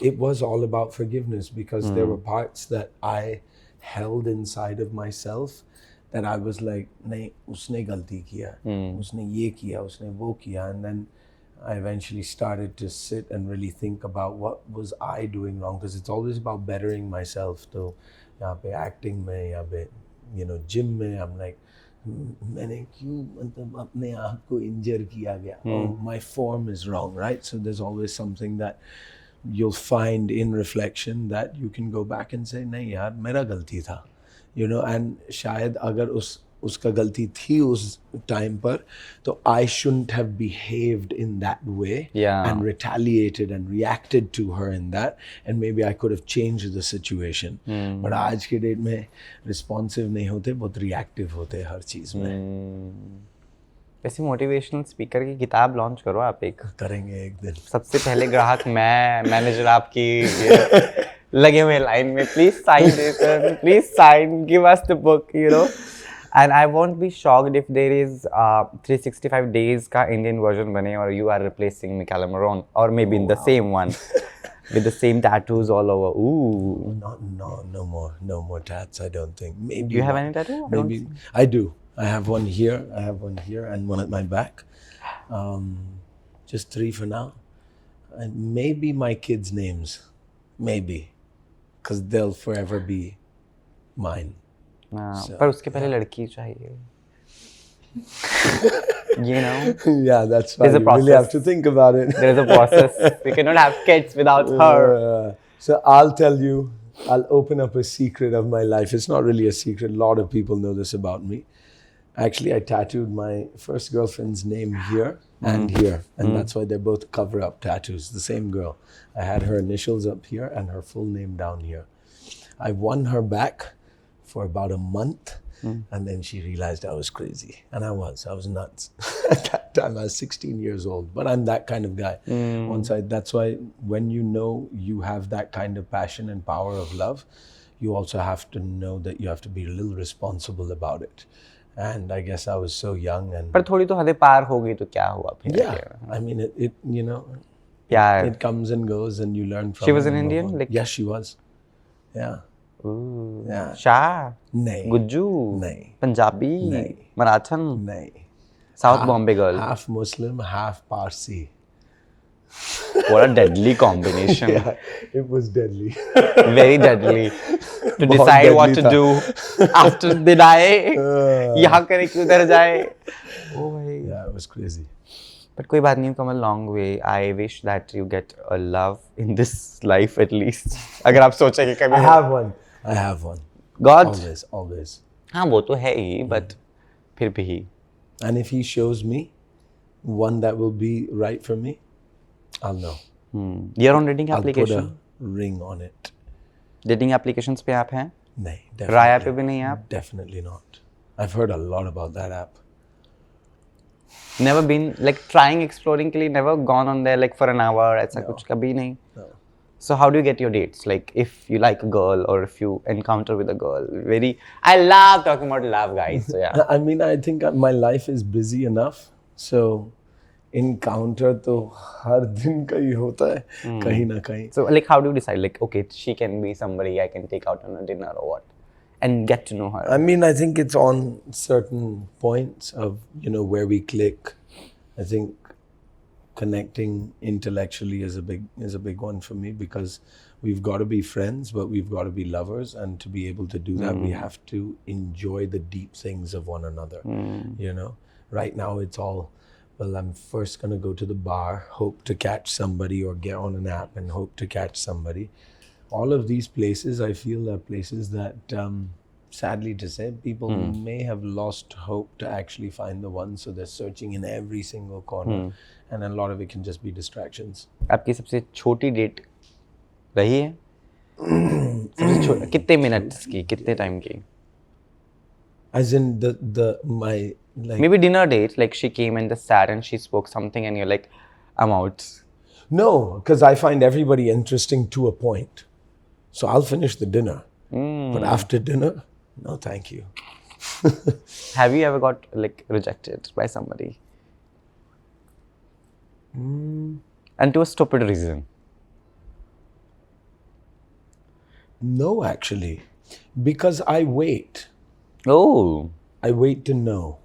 it was all about forgiveness, because there were parts that I held inside of myself that I was like, nahin, usne galti kiya, usne ye kiya, usne wo kiya. And then I eventually started to sit and really think about what was I doing wrong, because it's always about bettering myself. So, yahan pe acting mein, yahan pe, gym mein, I'm like, मैंने क्यों मतलब अपने आप को इंजर किया गया? Oh, my form is wrong, right? So there's always something that you'll find in reflection that you can go back and say, नहीं यार, मेरा गलती था, and शायद अगर उसका गलती थी उस टाइम पर, तो I shouldn't have behaved in that way and retaliated and reacted to her in that, and maybe I could have changed the situation. But आज के डेट में responsive नहीं होते, बहुत reactive होते हर चीज़ में. वैसे मोटिवेशनल स्पीकर की किताब लॉन्च करो आप एक. करेंगे एक दिन. सबसे पहले ग्राहक मैनेजर आपकी लगे हुए लाइन में, please sign Jason, please sign, give us the book, And I won't be shocked if there is 365 days ka Indian version bane, or you are replacing Michaela Maron, or maybe in the same one with the same tattoos all over. Ooh. No more tats. I don't think. Maybe. Do you have any tattoo? Maybe I do. I have one here. I have one here, and one at my back. Just 3 for now, and maybe my kids' names, maybe, because they'll forever be mine. पर उसके पहले लड़की चाहिए. Yeah, that's why you really have to think about it. There is a process. We cannot have kids without her. So I'll tell you, I'll open up a secret of my life. It's not really a secret. A lot of people know this about me. Actually, I tattooed my first girlfriend's name here and here. And that's why they're both cover-up tattoos. The same girl. I had her initials up here and her full name down here. I won her back for about a month, and then she realized I was crazy, and I was nuts. At that time, I was 16 years old, but I'm that kind of guy. That's why when you have that kind of passion and power of love, you also have to know that you have to be a little responsible about it. And I guess I was so young and. पर थोड़ी तो हदें पार हो गई तो क्या हुआ फिर? Yeah, I mean it comes and goes, and you learn from. She was an Indian? Yes, she was. Yeah. Ooh. Yeah. Shah? नहीं. Gujju? नहीं. Punjabi? नहीं. Marathan? नहीं. South Bombay girl? Half Muslim, half Parsi. What a deadly combination. Yeah, it was deadly. Very deadly. To decide what to do after they die. यहाँ करे कि उधर जाए. Oh भाई. Yeah, it was crazy. But कोई बात नहीं, come a long way. I wish that you get a love in this life at least. अगर आप सोचें कि कभी. I have one. God. Always. हाँ वो तो है ही, but फिर भी. And if he shows me one that will be right for me, I'll know. You're on dating application? I'll put a ring on it. Dating applications पे आप हैं? नहीं. Raya पे भी नहीं आप? Definitely not. I've heard a lot about that app. Never been like trying exploring के लिए never gone on there like for an hour ऐसा कुछ कभी नहीं. No. So how do you get your dates? Like if you like a girl or if you encounter with a girl, I love talking about love, guys. So yeah. I mean, I think my life is busy enough. So encounter तो हर दिन का ही होता है कहीं ना कहीं. So like how do you decide like okay she can be somebody I can take out on a dinner or what and get to know her? I mean, I think it's on certain points of, you know, where we click. I think connecting intellectually is a big one for me, because we've got to be friends, but we've got to be lovers, and to be able to do that, we have to enjoy the deep things of one another. You know, right now it's all, well, I'm first going to go to the bar, hope to catch somebody, or get on an app and hope to catch somebody. All of these places, I feel, are places that, sadly to say, people may have lost hope to actually find the one, so they're searching in every single corner, and a lot of it can just be distractions. आपकी सबसे छोटी date रही है? कितने minutes की, कितने time की? As in my like. Maybe dinner date, like she came and just sat and she spoke something and you're like, I'm out. No, because I find everybody interesting to a point. So I'll finish the dinner. But after dinner, no thank you. Have you ever got like rejected by somebody? And to a stupid reason? No, actually. Because I wait. Oh. I wait to know.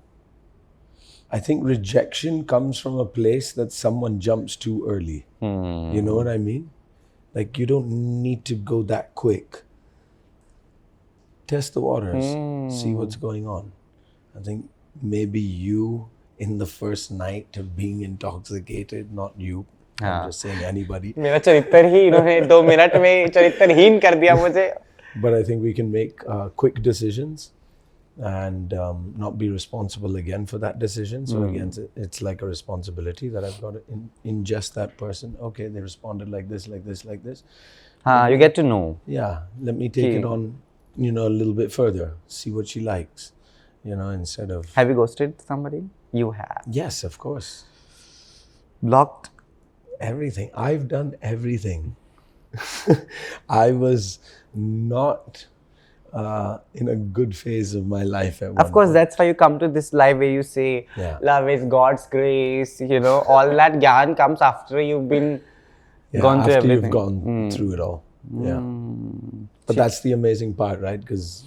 I think rejection comes from a place that someone jumps too early. You know what I mean? Like, you don't need to go that quick. Test the waters, see what's going on. I think maybe you in the first night of being intoxicated, not you. I'm just saying anybody. मेरा चरित्र ही इन्होंने 2 minute में चरित्रहीन कर दिया मुझे. But I think we can make quick decisions and not be responsible again for that decision. So again, it's like a responsibility that I've got to ingest that person. Okay, they responded like this, like this, like this. You get to know. Yeah, let me take it on, you know, a little bit further, see what she likes, you know, instead of. Have you ghosted somebody? You have. Yes, of course. Blocked? Everything. I've done everything. I was not in a good phase of my life at one Of course, point. that's why you come to this live where you say, love is God's grace, you know, all that gyan comes after you've been gone through after everything. you've gone through it all. Yeah. But that's the amazing part, right? Because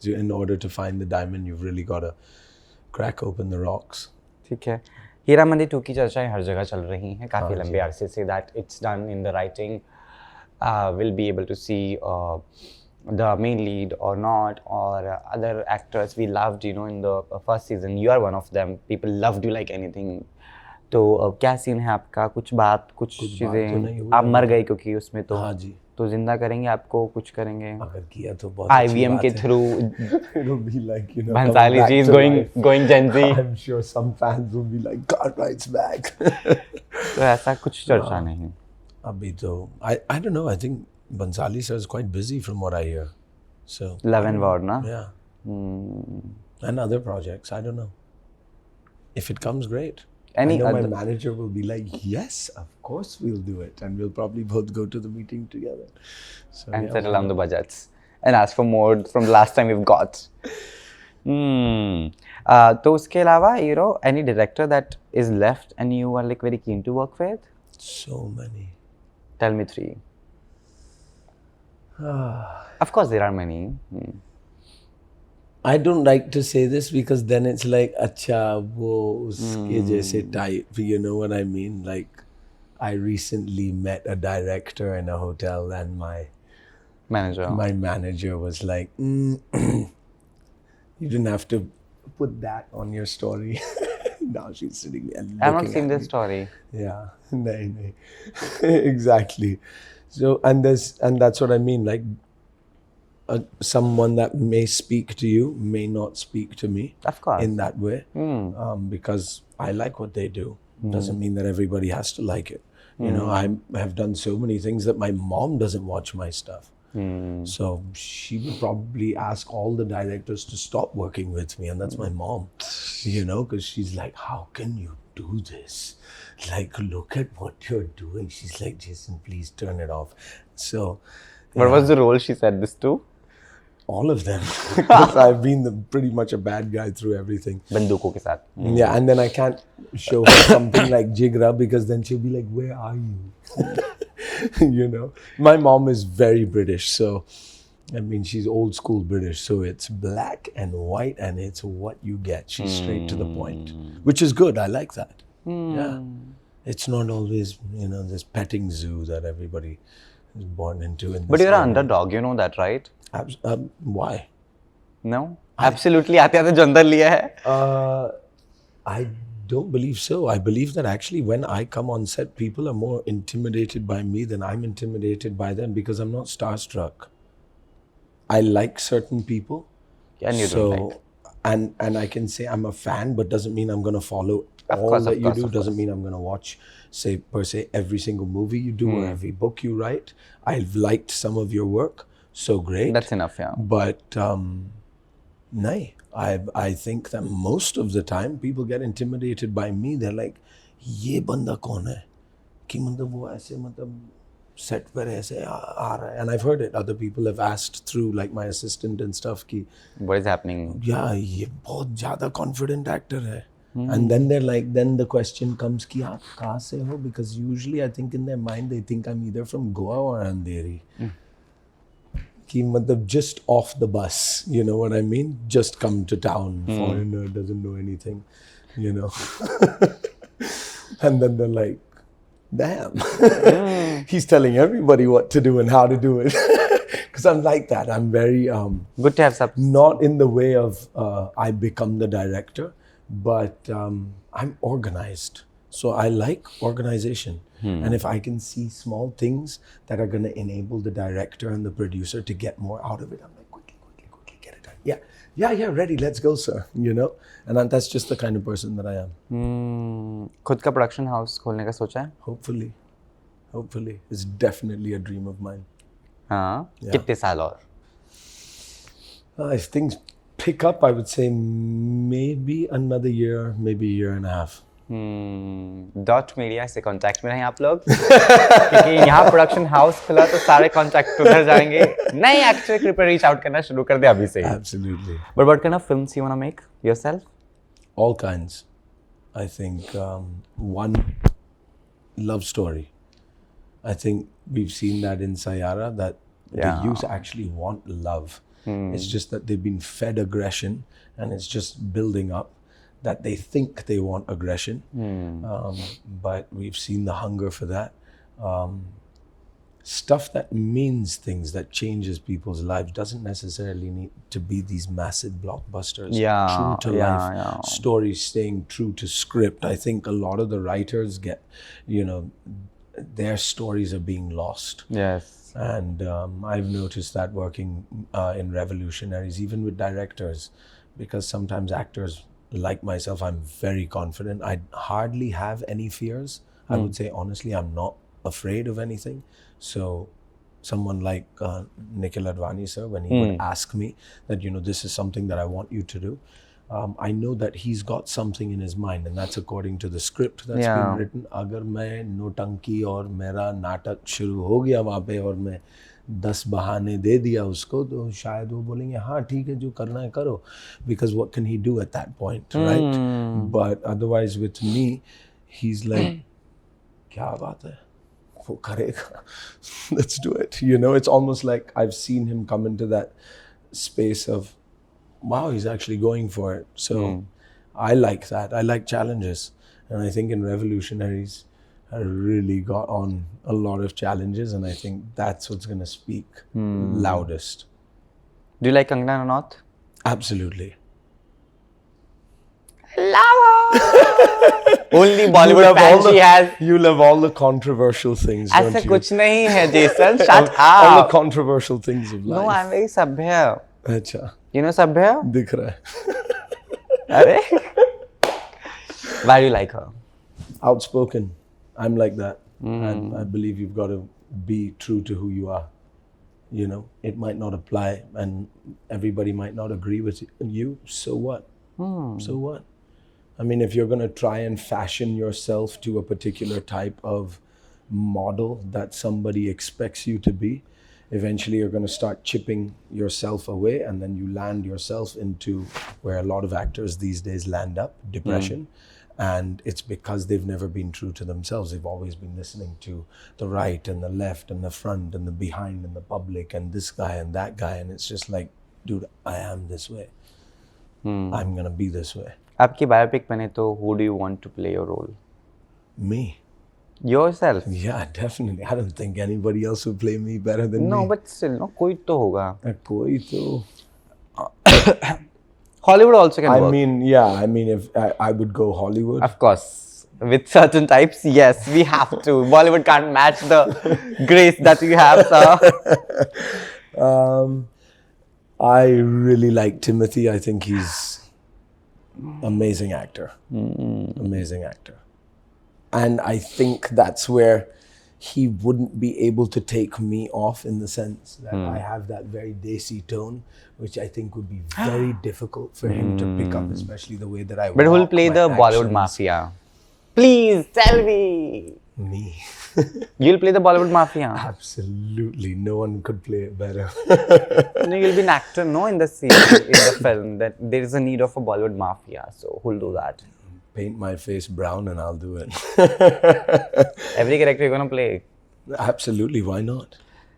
in order to find the diamond, you've really got to crack open the rocks. ठीक है. हीरा मंडी 2 की चर्चाएं हर जगह चल रही हैं काफ़ी लंबे अरसे से that it's done in the writing. We'll be able to see the main lead or not, or other actors we loved, you know, in the first season. You are one of them. People loved you like anything. तो क्या scene है आपका? कुछ चीज़ें आप मर गए क्योंकि उसमें तो. हाँ जी. तो जिंदा करेंगे आपको, कुछ करेंगे अगर किया तो बहुत IVM के through. It'll be like, you know, Bhansali ji is going Gen Z. I'm sure some fans will be like, God writes back. तो ऐसा कुछ चर्चा नहीं. अभी तो I don't know. I think Bhansali sir is quite busy from what I hear. So Love and War, na? Yeah. And other projects. I don't know. If it comes, great. I know my manager will be like, yes, of course we'll do it. And we'll probably both go to the meeting together. So, and settle down the budgets. And ask for more from the last time we've got. तो उसके अलावा, you know, any director that is left and you are like very keen to work with? So many. Tell me 3. Of course there are many. I don't like to say this because then it's like, acha, wo uske jaise type. You know what I mean? Like, I recently met a director in a hotel and my manager was like, you didn't have to put that on your story. Now she's sitting there looking I've not seen this story. Yeah, nahi. Exactly. So, and that's what I mean. Like, someone that may speak to you may not speak to me. Of course. In that way. Because I like what they do. Doesn't mean that everybody has to like it. You know, I have done so many things that my mom doesn't watch my stuff. So she would probably ask all the directors to stop working with me, and that's my mom. You know, because she's like, how can you do this. Like, look at what you're doing. She's like, Jason, please turn it off. So, What was the role she said this to? all of them. Because I've been pretty much a bad guy through everything. बंदूकों के साथ. Yeah, and then I can't show her something like Jigra because then she'll be like, where are you? You know? My mom is very British, so I mean, she's old school British, so it's black and white and it's what you get. She's straight to the point, which is good. I like that. Yeah. It's not always, you know, this petting zoo that everybody is born into. But you're an underdog, you know that, right? Why? No? Absolutely. आते-आते जो अंदर लिया है. I don't believe so. I believe that actually when I come on set, people are more intimidated by me than I'm intimidated by them because I'm not starstruck. I like certain people. And you don't like. And I can say I'm a fan, but doesn't mean I'm going to follow all that you do. Doesn't mean I'm going to watch, say, per se, every single movie you do or every book you write. I've liked some of your work. So great. That's enough, yeah. But I think that most of the time people get intimidated by me. They're like, ये बंदा कौन है? कि मतलब वो ऐसे मतलब set पर ऐसे आ रहा है. And I've heard it. Other people have asked through like my assistant and stuff कि what is happening? Yeah, ये बहुत ज़्यादा confident actor है. And then they're like, then the question comes कि आप कहाँ से हो? Because usually I think in their mind they think I'm either from Goa or Andheri. Ki matlab just off the bus, you know what I mean? Just come to town, foreigner, doesn't know anything, you know. And then they're like, damn, he's telling everybody what to do and how to do it. Because I'm like that. I'm very good to have some. Not in the way of I become the director, but I'm organized. So I like organization. And if I can see small things that are going to enable the director and the producer to get more out of it, I'm like, quickly, get it done. Yeah, ready, let's go, sir. You know? And that's just the kind of person that I am. खुद का production house खोलने का सोचा है? Hopefully. It's definitely a dream of mine. हाँ? कितने साल और? If things pick up, I would say maybe another year, maybe a year and a half. Dot media से कांटेक्ट में रहें आप लोग क्योंकि यहाँ प्रोडक्शन हाउस खुला तो सारे कांटेक्ट उधर जाएंगे. नए एक्टर के ऊपर रीच आउट करना शुरू कर दे अभी से. Absolutely. But what kind of films you want to make yourself? All kinds. I think one, love story. I think we've seen that in Sayara that the youth actually want love. It's just that they've been fed aggression and it's just building up. That they think they want aggression, but we've seen the hunger for that. Stuff that means things, that changes people's lives, doesn't necessarily need to be these massive blockbusters. True to life stories, staying true to script. I think a lot of the writers get, you know, their stories are being lost. Yes. And I've noticed that working in Revolutionaries, even with directors, because sometimes actors, like myself, I'm very confident. I hardly have any fears. I would say, honestly, I'm not afraid of anything. So someone like Nikhil Advani, sir, when he would ask me that, you know, this is something that I want you to do, I know that he's got something in his mind and that's according to the script that's been written. Agar main notanki aur mera natak shuru ho gaya wahan pe aur main 10 बहाने दे दिया उसको तो शायद वो बोलेंगे हाँ ठीक है जो करना है करो, because what can he do at that point, right? But otherwise with me he's like क्या बात है वो करेगा, let's do it, you know. It's almost like I've seen him come into that space of wow, he's actually going for it. So I like that. I like challenges, and I think in Revolutionaries I really got on a lot of challenges, and I think that's what's going to speak loudest. Do you like Kangana Ranaut? Absolutely. Love her. Only Bollywood fan she has. You love all the controversial things, don't ऐसा you? कुछ नहीं है, Jason. Shut up. All the controversial things of life. No, I'm very sabhya. अच्छा. You know sabhya? दिख रहा है. अरे. Why do you like her? Outspoken. I'm like that. And I believe you've got to be true to who you are. You know, it might not apply and everybody might not agree with you. So what? So what? I mean, if you're going to try and fashion yourself to a particular type of model that somebody expects you to be, eventually you're going to start chipping yourself away, and then you land yourself into where a lot of actors these days land up, depression. And it's because they've never been true to themselves. They've always been listening to the right and the left and the front and the behind and the public and this guy and that guy. And it's just like, dude, I am this way. I'm going to be this way. आपकी biopic बने तो who do you want to play your role? Me. Yourself? Yeah, definitely. I don't think anybody else will play me better than me. No, but still, no, कोई तो होगा. कोई तो. Hollywood also can work. I mean, if I would go Hollywood. Of course. With certain types, yes, we have to. Bollywood can't match the grace that you have, sir. I really like Timothy. I think he's amazing actor. Amazing actor. And I think that's where he wouldn't be able to take me off, in the sense that I have that very desi tone, which I think would be very difficult for him to pick up, especially the way that I But who'll walk, play my the Bollywood actions. mafia? Please tell me. Me. You'll play the Bollywood mafia. Absolutely. No one could play it better. No, you'll be an actor, no, in the scene, in the film, that there is a need of a Bollywood mafia. So who'll do that? Paint my face brown and I'll do it. Every character you're gonna play. Absolutely, why not?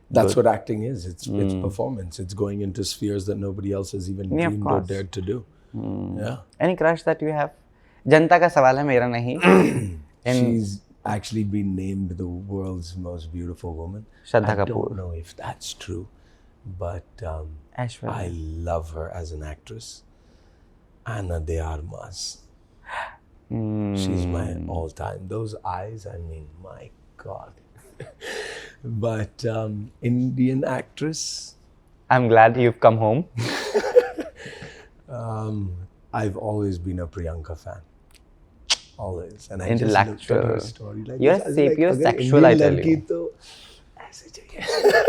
That's what acting is. It's performance. It's going into spheres that nobody else has even Yeah, of dreamed or course. dared to do. Yeah. Any crush that you have? जनता का सवाल है, मेरा नहीं. She's actually been named the world's most beautiful woman. Shraddha I Kapoor. don't know if that's true, but Aishwarya. I love her as an actress. Anna de Armas. She's my all-time. Those eyes, I mean, my God. But Indian actress, I'm glad you've come home. I've always been a Priyanka fan. Always. And I Intellectual. just looked at her story. Like, You're I was sapiosexual, I tell you. तो ऐसे चाहिए.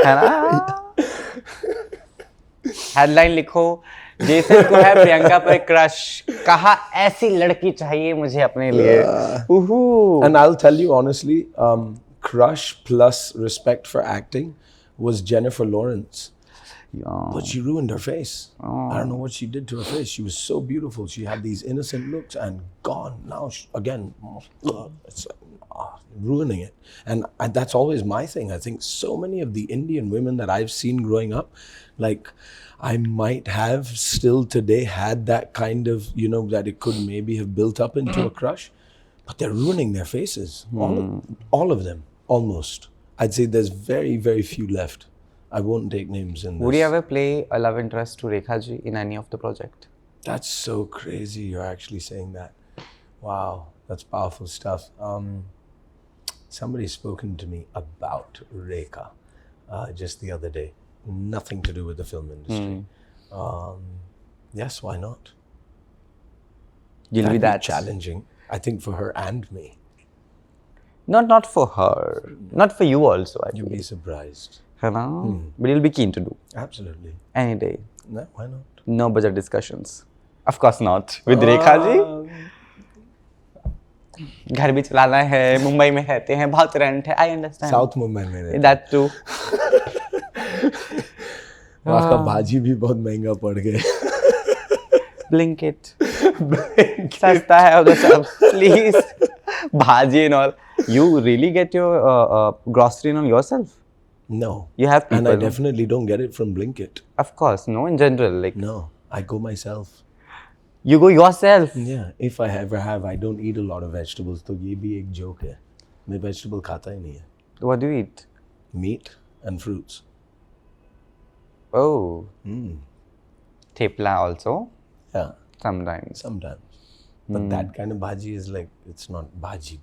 है ना? Headline लिखो, Jason को है प्रियंका पर crush, कहा ऐसी लड़की चाहिए मुझे अपने लिए. And I'll tell you honestly, crush plus respect for acting was Jennifer Lawrence. But she ruined her face. I don't know what she did to her face. She was so beautiful. She had these innocent looks and gone. Now, again, it's ruining it. And that's always my thing. I think so many of the Indian women that I've seen growing up, like, I might have still today had that kind of, that it could maybe have built up into a crush. But they're ruining their faces. All of them, almost. I'd say there's very, very few left. I won't take names in this. Would you ever play a love interest to Rekha ji in any of the project? That's so crazy. You're actually saying that. Wow, that's powerful stuff. Somebody's spoken to me about Rekha just the other day. Nothing to do with the film industry. Yes, why not? You'll be that challenging. I think for her and me. Not for her. Not for you also, I You'll think. be surprised. But you'll be keen to do. Absolutely. Any day. No, why not? No budget discussions. Of course not. With Rekha ji. घर भी चलाना है, मुंबई में रहते हैं, बहुत rent है. I understand. South Mumbai में रहते हैं. That too. वहाँ का भाजी भी बहुत महंगा पड़ गए. Blinkit. सस्ता है उधर सब. Please. भाजी and all. You really get your grocery on yourself? No. You have people. And I definitely don't get it from Blinkit. Of course, no, in general. Like, No, I go myself. you go yourself. Yeah, if I ever have, I don't eat a lot of vegetables. तो ये भी एक joke है. मैं vegetable खाता ही नहीं है. What do you eat? Meat and fruits. Oh. Thepla also? Yeah, Sometimes. sometimes. But that kind of bhaji is like, it's not bhaji.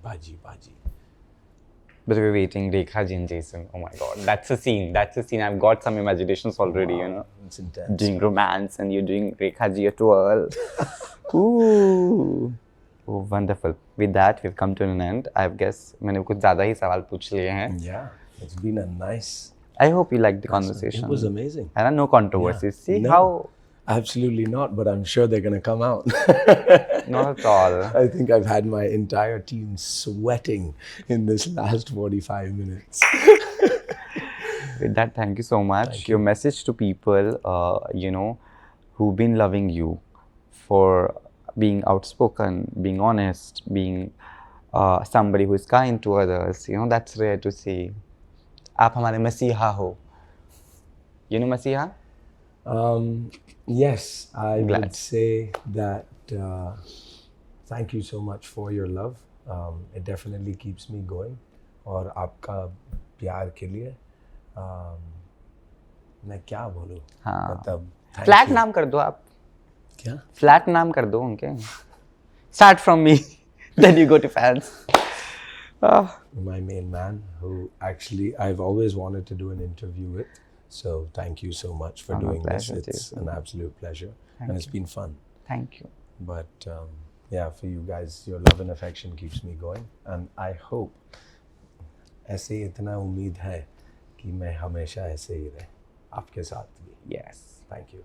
But we're waiting, Rekha ji and Jason. Oh my god, that's a scene. I've got some imaginations already, It's intense. Doing romance and you're doing Rekha ji a twirl. Ooh. Oh, wonderful. With that, we've come to an end. I guess मैंने कुछ ज़्यादा ही सवाल पूछ लिए हैं. Yeah, it's been a nice. I hope you liked the conversation. It was amazing. And no controversies. See No. how Absolutely not, but I'm sure they're going to come out. Not at all. I think I've had my entire team sweating in this last 45 minutes. With that, thank you so much. Thank Your message to people, who've been loving you for being outspoken, being honest, being somebody who is kind to others, that's rare to see. आप हमारे मसीहा हो. You know मसीहा? Yes, I Glad. would say that thank you so much for your love. It definitely keeps me going. और आपका प्यार के लिए मैं क्या बोलूँ? हाँ. मतलब thank फ्लैट you. नाम कर दो आप. क्या? फ्लैट नाम कर दो उनके. Start from me, then you go to fans. My main man, who actually I've always wanted to do an interview with. So thank you so much for My doing this. pleasure, It's Jason. an absolute pleasure, Thank and it's been fun. Thank you. But yeah, for you guys, your love and affection keeps me going, and I hope ऐसे इतना उम्मीद है कि मैं हमेशा ऐसे ही रहे आपके साथ भी. Yes. Thank you.